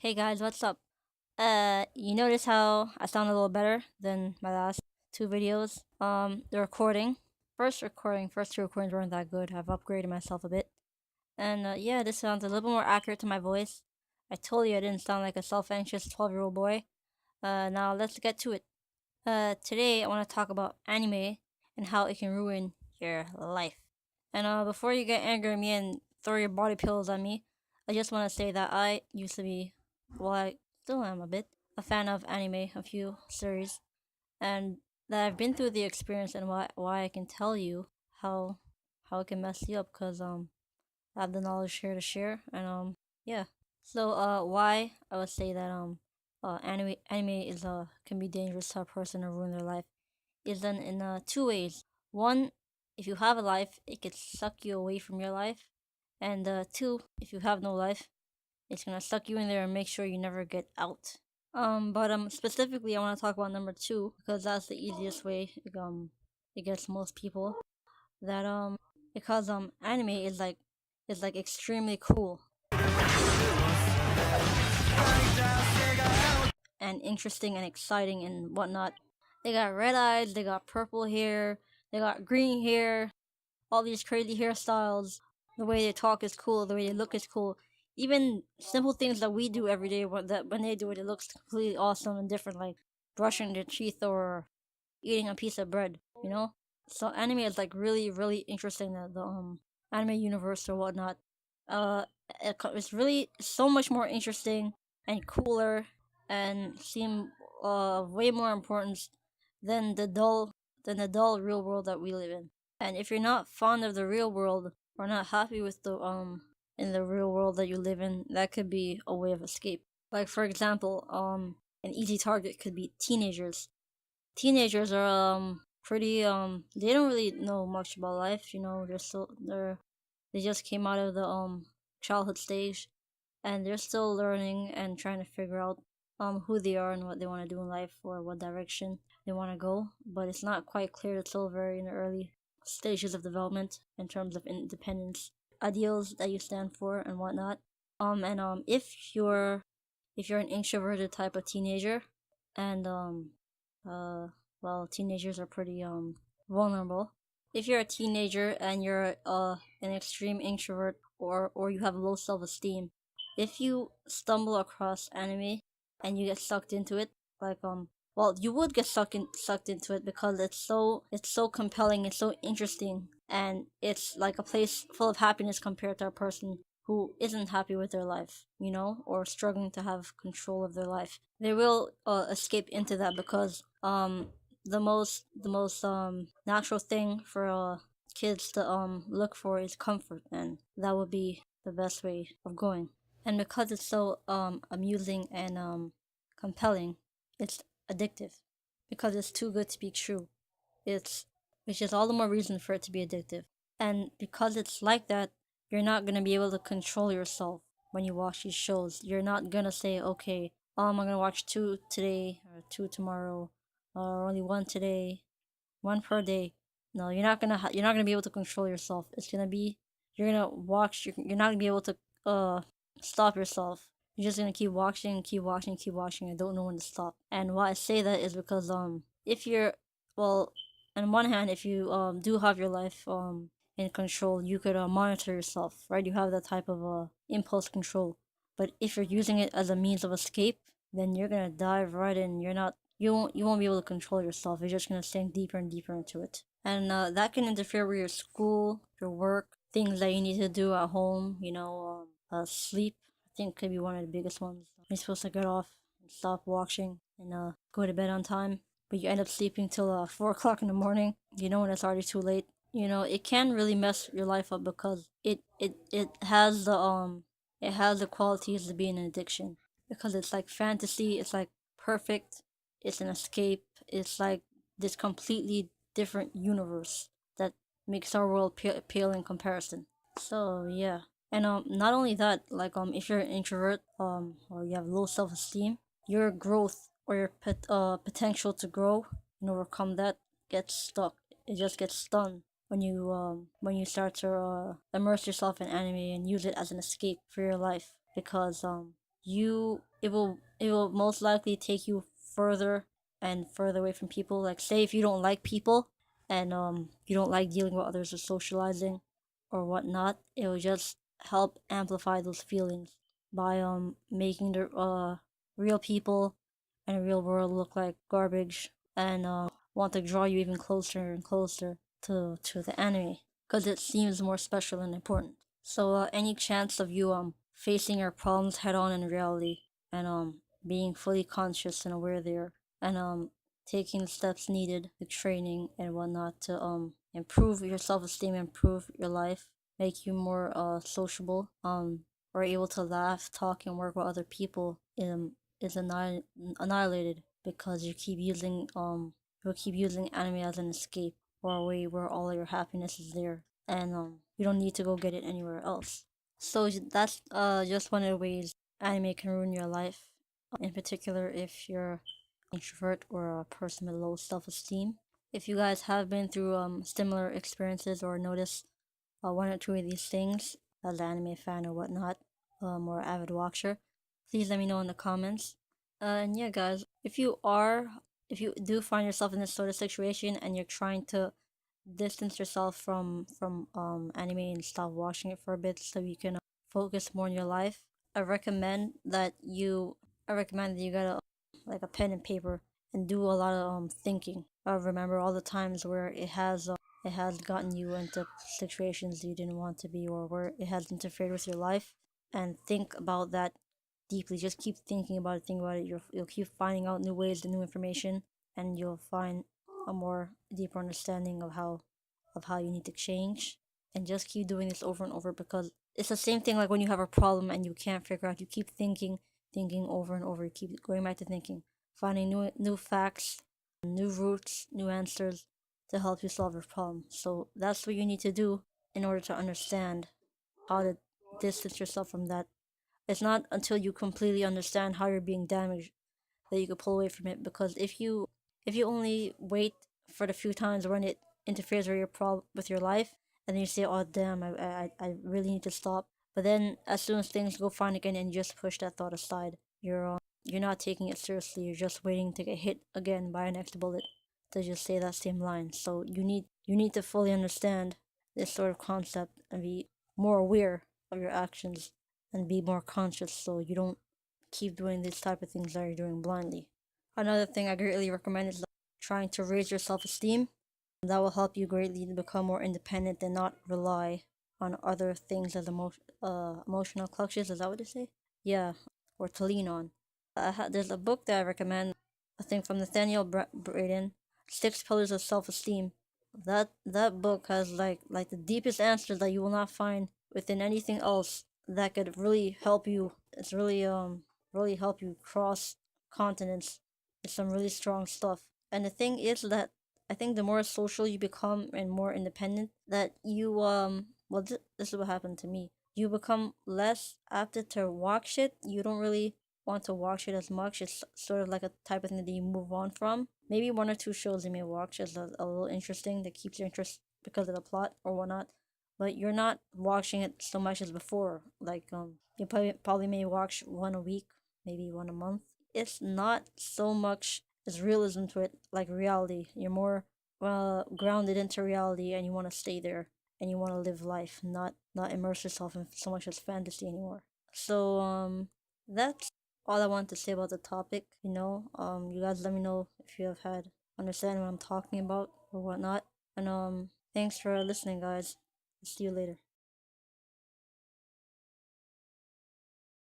Hey guys, what's up? You notice how I sound a little better than my last two videos? The recording. First two recordings weren't that good. I've upgraded myself a bit. And yeah, this sounds a little bit more accurate to my voice. I told you I didn't sound like a self-anxious 12-year-old boy. Now let's get to it. Today I want to talk about anime and how it can ruin your life. And before you get angry at me and throw your body pillows at me, I just want to say that I used to be, well, I still am a bit, a fan of anime, a few series, and that I've been through the experience and why I can tell you how how it can mess you up because I have the knowledge here to share and yeah. So why I would say that anime is can be dangerous to a person or ruin their life is done in two ways. One, if you have a life, it could suck you away from your life. And two, if you have no life, it's gonna suck you in there and make sure you never get out. But specifically, I want to talk about number two because that's the easiest way. It gets most people that because anime is like extremely cool and interesting and exciting and whatnot. They got red eyes, they got purple hair, they got green hair, all these crazy hairstyles. The way they talk is cool. The way they look is cool. Even simple things that we do every day, that when they do it, it looks completely awesome and different, like brushing their teeth or eating a piece of bread. You know. So anime is like really, really interesting. The anime universe or whatnot. Uh, it's really so much more interesting and cooler and seem way more important than the dull real world that we live in. And if you're not fond of the real world or not happy with the in the real world that you live in, that could be a way of escape. Like for example, an easy target could be teenagers. Teenagers are pretty they don't really know much about life, you know, they just came out of the childhood stage and they're still learning and trying to figure out who they are and what they want to do in life or what direction they want to go. But it's not quite clear. It's still very in the early stages of development in terms of independence, ideals that you stand for and whatnot. And if you're an introverted type of teenager, and uh well, teenagers are pretty vulnerable. If you're a teenager and you're an extreme introvert or you have low self-esteem, if you stumble across anime and you get sucked into it, like well, you would get sucked into it because it's so compelling, it's so interesting, and it's like a place full of happiness compared to a person who isn't happy with their life, you know, or struggling to have control of their life. They will escape into that because the most natural thing for kids to look for is comfort, and that would be the best way of going. And because it's so amusing and compelling, it's addictive because it's too good to be true. It's which is all the more reason for it to be addictive. And because it's like that, you're not gonna be able to control yourself when you watch these shows. You're not gonna say, okay, I'm gonna watch two today or two tomorrow, or only one today, one per day. No, you're not gonna be able to control yourself. It's gonna be you're gonna watch. You're not gonna be able to stop yourself. You're just gonna keep watching, keep watching, keep watching. I don't know when to stop. And why I say that is because if you're well, on one hand, if you do have your life in control, you could monitor yourself, right? You have that type of impulse control. But if you're using it as a means of escape, then you're gonna dive right in. You won't be able to control yourself. You're just gonna sink deeper and deeper into it, and that can interfere with your school, your work, things that you need to do at home. You know, sleep. I think could be one of the biggest ones. You're supposed to get off and stop watching and go to bed on time, but you end up sleeping till 4 o'clock in the morning. You know when it's already too late. You know it can really mess your life up because it has the qualities of being an addiction because it's like fantasy. It's like perfect. It's an escape. It's like this completely different universe that makes our world pale in comparison. So yeah, and not only that, like if you're an introvert or you have low self esteem, your growth or your potential to grow and overcome that gets stuck. It just gets stunned when you start to immerse yourself in anime and use it as an escape for your life because it will most likely take you further and further away from people. Like, say if you don't like people and you don't like dealing with others or socializing or whatnot, it will just help amplify those feelings by making the real people and real world look like garbage, and want to draw you even closer and closer to the anime because it seems more special and important. So any chance of you facing your problems head on in reality, and being fully conscious and aware there, and taking the steps needed, the training and whatnot to improve your self esteem, improve your life, make you more sociable, or able to laugh, talk, and work with other people, is annihilated because you keep using anime as an escape or a way where all your happiness is there, and you don't need to go get it anywhere else. So that's just one of the ways anime can ruin your life. In particular, if you're introvert or a person with low self-esteem. If you guys have been through similar experiences or noticed one or two of these things as an anime fan or whatnot, or avid watcher, please let me know in the comments. And yeah, guys, if you do find yourself in this sort of situation and you're trying to distance yourself from anime and stop watching it for a bit so you can focus more on your life, I recommend that you I recommend that you got like a pen and paper and do a lot of thinking. Remember all the times where it has gotten you into situations you didn't want to be, or where it has interfered with your life, and think about that deeply. Just keep thinking about it, think about it. You'll keep finding out new ways and new information, and you'll find a more deeper understanding of how you need to change. And just keep doing this over and over, because it's the same thing like when you have a problem and you can't figure out. You keep thinking over and over. You keep going back to thinking, finding new facts, new routes, new answers to help you solve your problem. So that's what you need to do in order to understand how to distance yourself from that. It's not until you completely understand how you're being damaged that you could pull away from it. Because if you only wait for the few times when it interferes with with your life, and then you say, "Oh damn, I really need to stop." But then as soon as things go fine again, and you just push that thought aside, you're not taking it seriously. You're just waiting to get hit again by a next bullet to just say that same line. So you need to fully understand this sort of concept and be more aware of your actions and be more conscious, so you don't keep doing these type of things that you're doing blindly. Another thing I greatly recommend is trying to raise your self-esteem. That will help you greatly to become more independent and not rely on other things as emotional clutches. Is that what they say? Yeah, or to lean on. There's a book that I recommend, I think from Nathaniel Braden, Six Pillars of Self-Esteem. That book has like the deepest answers that you will not find within anything else that could really help you. It's really help you cross continents. It's some really strong stuff. And the thing is that I think the more social you become and more independent, that you this is what happened to me. You become less apt to walk shit. You don't really want to watch it as much. It's sort of like a type of thing that you move on from. Maybe one or two shows you may watch as a little interesting that keeps your interest because of the plot or whatnot. But you're not watching it so much as before. Like you probably may watch one a week, maybe one a month. It's not so much as realism to it like reality. You're more grounded into reality, and you want to stay there, and you want to live life, not immerse yourself in so much as fantasy anymore. So that's all I want to say about the topic. You guys let me know if you have had understanding what I'm talking about or whatnot. And thanks for listening, guys. See you later.